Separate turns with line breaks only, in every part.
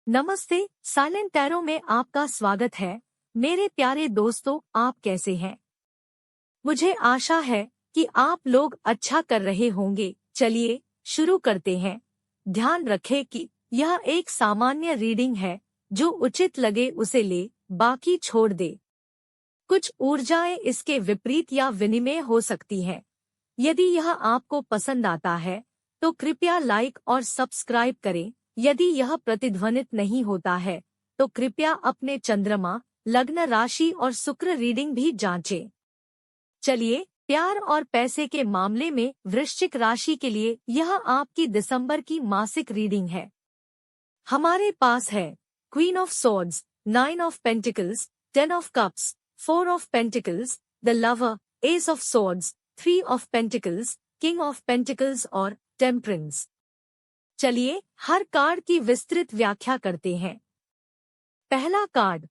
नमस्ते, silent tarot में आपका स्वागत है। मेरे प्यारे दोस्तों, आप कैसे हैं? मुझे आशा है कि आप लोग अच्छा कर रहे होंगे। चलिए शुरू करते हैं। ध्यान रखें कि यह एक सामान्य रीडिंग है। जो उचित लगे उसे ले, बाकी छोड़ दे। कुछ ऊर्जाएं इसके विपरीत या विनिमय हो सकती हैं। यदि यह आपको पसंद आता है तो कृपया लाइक और सब्सक्राइब करें। यदि यह प्रतिध्वनित नहीं होता है तो कृपया अपने चंद्रमा, लग्न राशि और शुक्र रीडिंग भी जांचें। चलिए, प्यार और पैसे के मामले में वृश्चिक राशि के लिए यह आपकी दिसंबर की मासिक रीडिंग है। हमारे पास है queen of swords, 9 of pentacles, 10 of cups, 4 of pentacles, the lover, S of swords, 3 of pentacles, king of pentacles और टेम्परेंस। चलिए हर कार्ड की विस्तृत व्याख्या करते हैं। पहला card,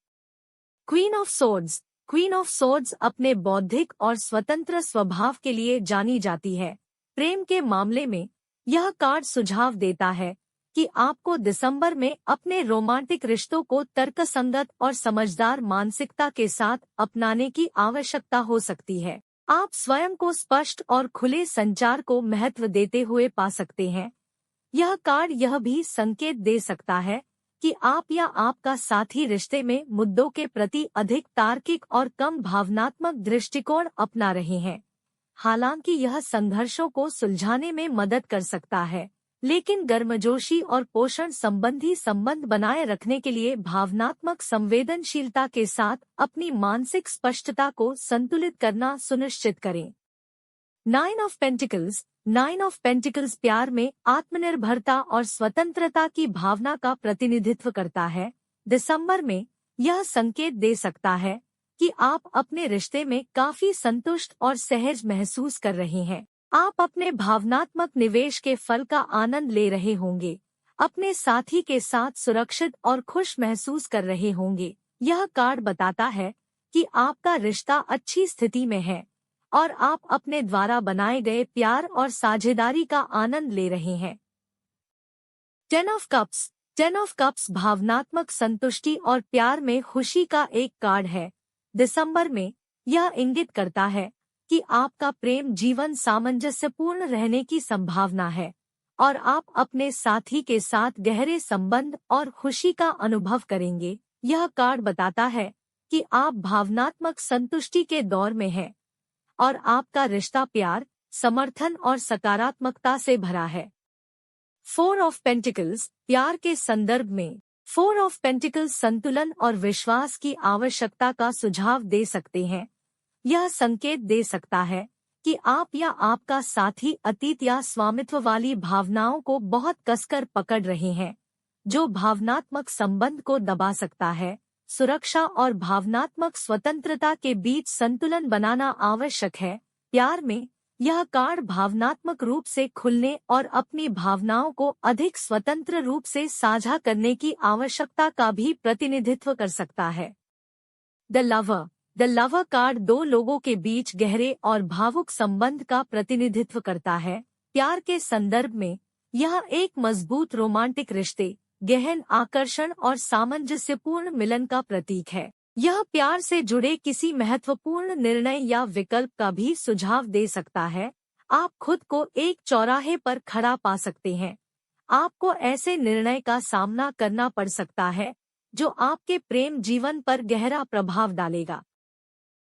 queen of swords. Queen of swords अपने बौद्धिक और स्वतंत्र स्वभाव के लिए जानी जाती है। प्रेम के मामले में यह कार्ड सुझाव देता है कि आपको दिसंबर में अपने रोमांटिक रिश्तों को तर्कसंगत और समझदार मानसिकता के साथ अपनाने की आवश्यकता हो सकती है। आप स्वयं को स्पष्ट और खुले संचार को महत्व देते हुए पा सकते हैं। यह कार्ड यह भी संकेत दे सकता है कि आप या आपका साथी रिश्ते में मुद्दों के प्रति अधिक तार्किक और कम भावनात्मक दृष्टिकोण अपना रहे हैं। हालांकि यह संघर्षों को सुलझाने में मदद कर सकता है, लेकिन गर्मजोशी और पोषण संबंधी संबंध बनाए रखने के लिए भावनात्मक संवेदनशीलता के साथ अपनी मानसिक स्पष्टता को संतुलित करना सुनिश्चित करें। 9 ऑफ पेंटिकल्स। 9 ऑफ पेंटिकल्स प्यार में आत्मनिर्भरता और स्वतंत्रता की भावना का प्रतिनिधित्व करता है। दिसंबर में यह संकेत दे सकता है कि आप अपने रिश्ते में काफी संतुष्ट और सहज महसूस कर रहे हैं। आप अपने भावनात्मक निवेश के फल का आनंद ले रहे होंगे, अपने साथी के साथ सुरक्षित और खुश महसूस कर रहे होंगे। यह कार्ड बताता है कि आपका रिश्ता अच्छी स्थिति में है और आप अपने द्वारा बनाए गए प्यार और साझेदारी का आनंद ले रहे हैं। 10 ऑफ कप्स। 10 ऑफ कप्स भावनात्मक संतुष्टि और प्यार में खुशी का एक कार्ड है। दिसंबर में यह इंगित करता है कि आपका प्रेम जीवन सामंजस्यपूर्ण रहने की संभावना है और आप अपने साथी के साथ गहरे संबंध और खुशी का अनुभव करेंगे। यह कार्ड बताता है कि आप भावनात्मक संतुष्टि के दौर में हैं और आपका रिश्ता प्यार, समर्थन और सकारात्मकता से भरा है। 4 ऑफ पेंटिकल्स। प्यार के संदर्भ में 4 ऑफ पेंटिकल्स संतुलन और विश्वास की आवश्यकता का सुझाव दे सकते हैं। यह संकेत दे सकता है कि आप या आपका साथी अतीत या स्वामित्व वाली भावनाओं को बहुत कसकर पकड़ रहे हैं, जो भावनात्मक संबंध को दबा सकता है। सुरक्षा और भावनात्मक स्वतंत्रता के बीच संतुलन बनाना आवश्यक है। प्यार में यह कार्ड भावनात्मक रूप से खुलने और अपनी भावनाओं को अधिक स्वतंत्र रूप से साझा करने की आवश्यकता का भी प्रतिनिधित्व कर सकता है। The lover. The lover card दो लोगों के बीच गहरे और भावुक संबंध का प्रतिनिधित्व करता है। प्यार के संदर्भ में यह एक मजबूत रोमांटिक रिश्ते, गहन आकर्षण और सामंजस्यपूर्ण मिलन का प्रतीक है। यह प्यार से जुड़े किसी महत्वपूर्ण निर्णय या विकल्प का भी सुझाव दे सकता है। आप खुद को एक चौराहे पर खड़ा पा सकते हैं। आपको ऐसे निर्णय का सामना करना पड़ सकता है जो आपके प्रेम जीवन पर गहरा प्रभाव डालेगा।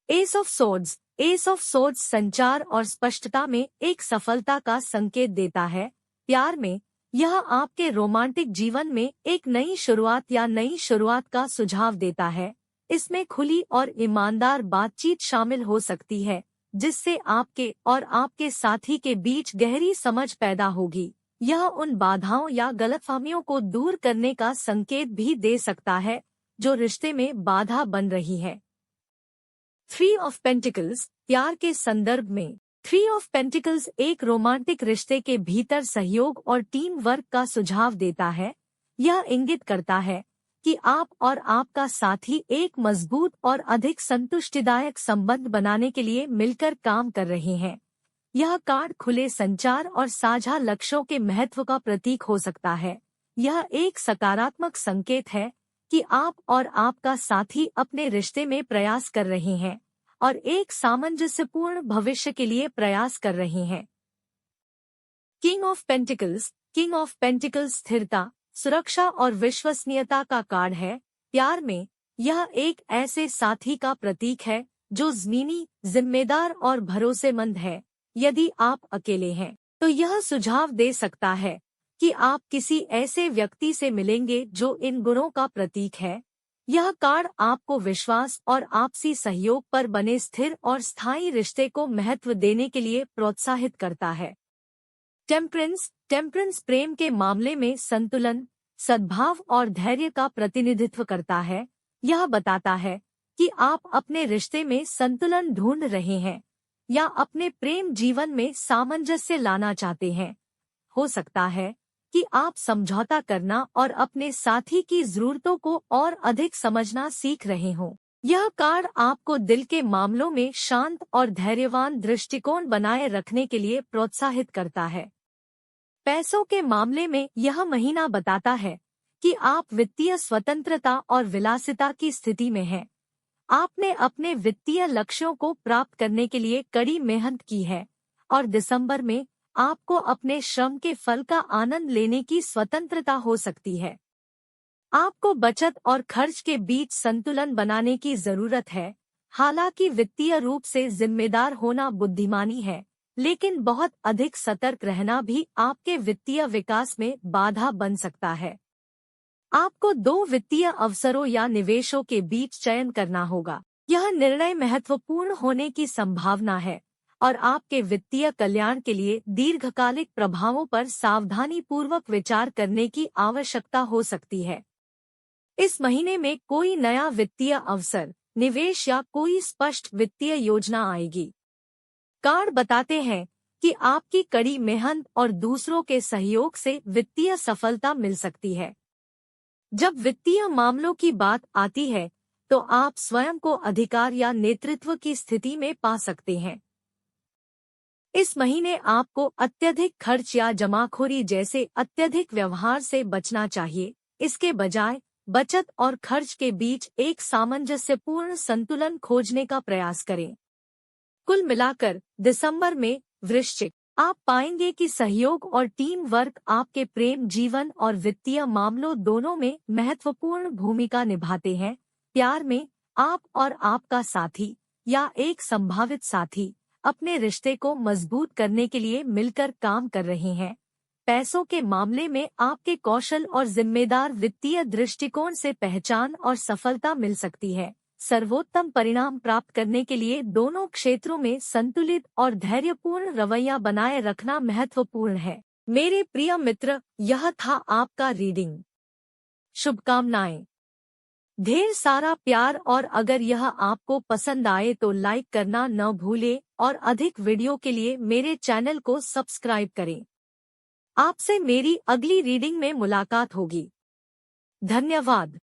S of swords. S of swords संचार और स्पष्टता में एक सफलता का संकेत देता है। प्यार में यह आपके रोमांटिक जीवन में एक नई शुरुआत या नई शुरुआत का सुझाव देता है। इसमें खुली और ईमानदार बातचीत शामिल हो सकती है, जिससे आपके और आपके साथी के बीच गहरी समझ पैदा होगी। यह उन बाधाओं या गलतफहमियों को दूर करने का संकेत भी दे सकता है जो रिश्ते में बाधा बन रही है। 3 ऑफ पेंटिकल्स। प्यार के संदर्भ में 3 ऑफ पेंटिकल्स एक रोमांटिक रिश्ते के भीतर सहयोग और टीम वर्क का सुझाव देता है। यह इंगित करता है कि आप और आपका साथी एक मजबूत और अधिक संतुष्टिदायक संबंध बनाने के लिए मिलकर काम कर रहे हैं। यह कार्ड खुले संचार और साझा लक्ष्यों के महत्व का प्रतीक हो सकता है। यह एक सकारात्मक संकेत है कि आप और आपका साथी अपने रिश्ते में प्रयास कर रहे हैं और एक सामंजस्यपूर्ण भविष्य के लिए प्रयास कर रहे हैं। किंग ऑफ पेंटिकल्स स्थिरता, सुरक्षा और विश्वसनीयता का कार्ड है। प्यार में यह एक ऐसे साथी का प्रतीक है जो ज़मीनी, जिम्मेदार और भरोसेमंद है। यदि आप अकेले हैं तो यह सुझाव दे सकता है कि आप किसी ऐसे व्यक्ति से मिलेंगे जो इन गुणों का प्रतीक है। यह कार्ड आपको विश्वास और आपसी सहयोग पर बने स्थिर और स्थायी रिश्ते को महत्व देने के लिए प्रोत्साहित करता है। टेम्परेंस प्रेम के मामले में संतुलन, सद्भाव और धैर्य का प्रतिनिधित्व करता है। यह बताता है कि आप अपने रिश्ते में संतुलन ढूंढ रहे हैं या अपने प्रेम जीवन में सामंजस्य लाना चाहते हैं। हो सकता है कि आप समझौता करना और अपने साथी की जरूरतों को और अधिक समझना सीख रहे हों। यह कार्ड आपको दिल के मामलों में शांत और धैर्यवान दृष्टिकोण बनाए रखने के लिए प्रोत्साहित करता है। पैसों के मामले में यह महीना बताता है कि आप वित्तीय स्वतंत्रता और विलासिता की स्थिति में हैं। आपने अपने वित्तीय लक्ष्यों को प्राप्त करने के लिए कड़ी मेहनत की है और दिसंबर में आपको अपने श्रम के फल का आनंद लेने की स्वतंत्रता हो सकती है। आपको बचत और खर्च के बीच संतुलन बनाने की जरूरत है। हालांकि वित्तीय रूप से जिम्मेदार होना बुद्धिमानी है, लेकिन बहुत अधिक सतर्क रहना भी आपके वित्तीय विकास में बाधा बन सकता है। आपको 2 वित्तीय अवसरों या निवेशों के बीच चयन करना होगा। यह निर्णय महत्वपूर्ण होने की संभावना है और आपके वित्तीय कल्याण के लिए दीर्घकालिक प्रभावों पर सावधानीपूर्वक विचार करने की आवश्यकता हो सकती है। इस महीने में कोई नया वित्तीय अवसर, निवेश या कोई स्पष्ट वित्तीय योजना आएगी। कार्ड बताते हैं कि आपकी कड़ी मेहनत और दूसरों के सहयोग से वित्तीय सफलता मिल सकती है। जब वित्तीय मामलों की बात आती है तो आप स्वयं को अधिकार या नेतृत्व की स्थिति में पा सकते हैं। इस महीने आपको अत्यधिक खर्च या जमाखोरी जैसे अत्यधिक व्यवहार से बचना चाहिए। इसके बजाय बचत और खर्च के बीच एक सामंजस्यपूर्ण संतुलन खोजने का प्रयास करें। कुल मिलाकर दिसंबर में वृश्चिक, आप पाएंगे कि सहयोग और टीम वर्क आपके प्रेम जीवन और वित्तीय मामलों दोनों में महत्वपूर्ण भूमिका निभाते हैं। प्यार में आप और आपका साथी या एक संभावित साथी अपने रिश्ते को मजबूत करने के लिए मिलकर काम कर रहे हैं। पैसों के मामले में आपके कौशल और जिम्मेदार वित्तीय दृष्टिकोण से पहचान और सफलता मिल सकती है। सर्वोत्तम परिणाम प्राप्त करने के लिए दोनों क्षेत्रों में संतुलित और धैर्यपूर्ण रवैया बनाए रखना महत्वपूर्ण है। मेरे प्रिय मित्र, यह था आपका रीडिंग। शुभकामनाएं। ढेर सारा प्यार, और अगर यह आपको पसंद आए तो लाइक करना न भूलें और अधिक वीडियो के लिए मेरे चैनल को सब्सक्राइब करें। आपसे मेरी अगली रीडिंग में मुलाकात होगी। धन्यवाद।